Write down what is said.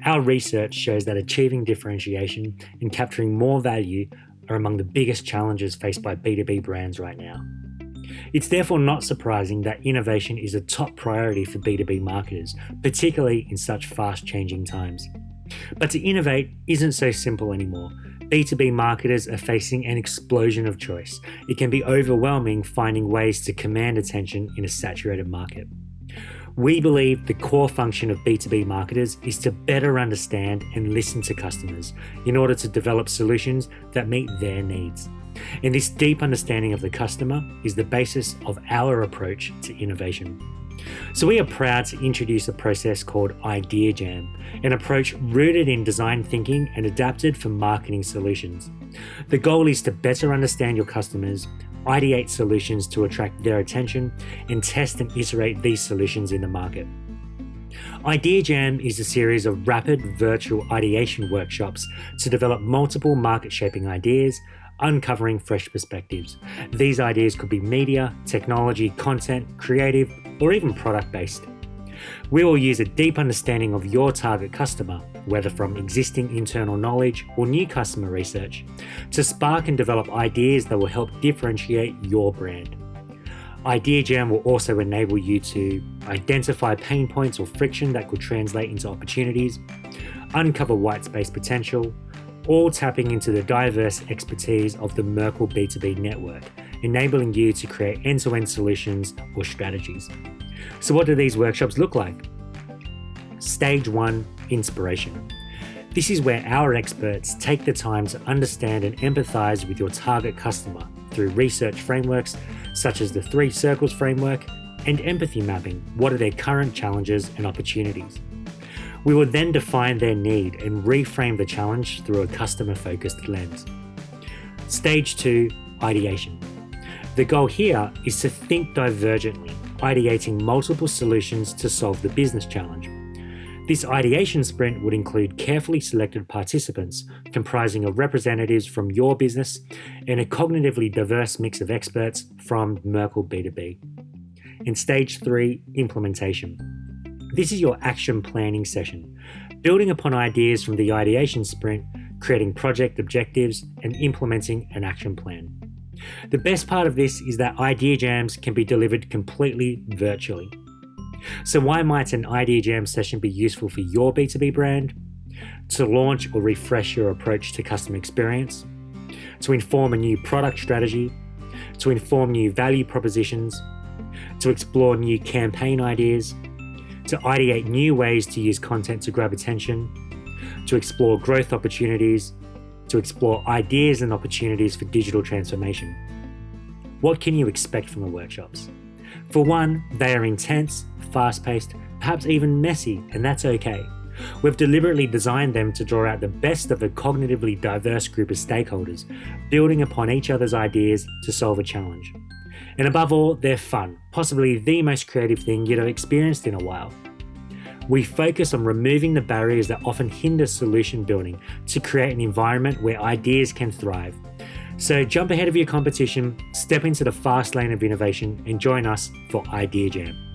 Our research shows that achieving differentiation and capturing more value are among the biggest challenges faced by B2B brands right now. It's therefore not surprising that innovation is a top priority for B2B marketers, particularly in such fast-changing times. But to innovate isn't so simple anymore. B2B marketers are facing an explosion of choice. It can be overwhelming finding ways to command attention in a saturated market. We believe the core function of B2B marketers is to better understand and listen to customers in order to develop solutions that meet their needs. And this deep understanding of the customer is the basis of our approach to innovation. So we are proud to introduce a process called IdeaJam, an approach rooted in design thinking and adapted for marketing solutions. The goal is to better understand your customers, ideate solutions to attract their attention, and test and iterate these solutions in the market. IdeaJam is a series of rapid virtual ideation workshops to develop multiple market-shaping ideas, uncovering fresh perspectives. These ideas could be media, technology, content, creative, or even product-based. We will use a deep understanding of your target customer, whether from existing internal knowledge or new customer research, to spark and develop ideas that will help differentiate your brand. IdeaJam will also enable you to identify pain points or friction that could translate into opportunities, uncover white space potential, all tapping into the diverse expertise of the Merkle B2B network, enabling you to create end-to-end solutions or strategies. So what do these workshops look like? Stage 1, inspiration. This is where our experts take the time to understand and empathize with your target customer through research frameworks such as the 3 Circles framework and empathy mapping. What are their current challenges and opportunities? We will then define their need and reframe the challenge through a customer-focused lens. Stage 2, ideation. The goal here is to think divergently, ideating multiple solutions to solve the business challenge. This ideation sprint would include carefully selected participants comprising of representatives from your business and a cognitively diverse mix of experts from Merkle B2B. In stage 3, implementation. This is your action planning session, building upon ideas from the ideation sprint, creating project objectives, and implementing an action plan. The best part of this is that IdeaJams can be delivered completely virtually. So why might an IdeaJam session be useful for your B2B brand? To launch or refresh your approach to customer experience, to inform a new product strategy, to inform new value propositions, to explore new campaign ideas, to ideate new ways to use content to grab attention, to explore growth opportunities, to explore ideas and opportunities for digital transformation. What can you expect from the workshops? For one, they are intense, fast-paced, perhaps even messy, and that's okay. We've deliberately designed them to draw out the best of a cognitively diverse group of stakeholders, building upon each other's ideas to solve a challenge. And above all, they're fun, possibly the most creative thing you'd have experienced in a while. We focus on removing the barriers that often hinder solution building to create an environment where ideas can thrive. So jump ahead of your competition, step into the fast lane of innovation, and join us for IdeaJam.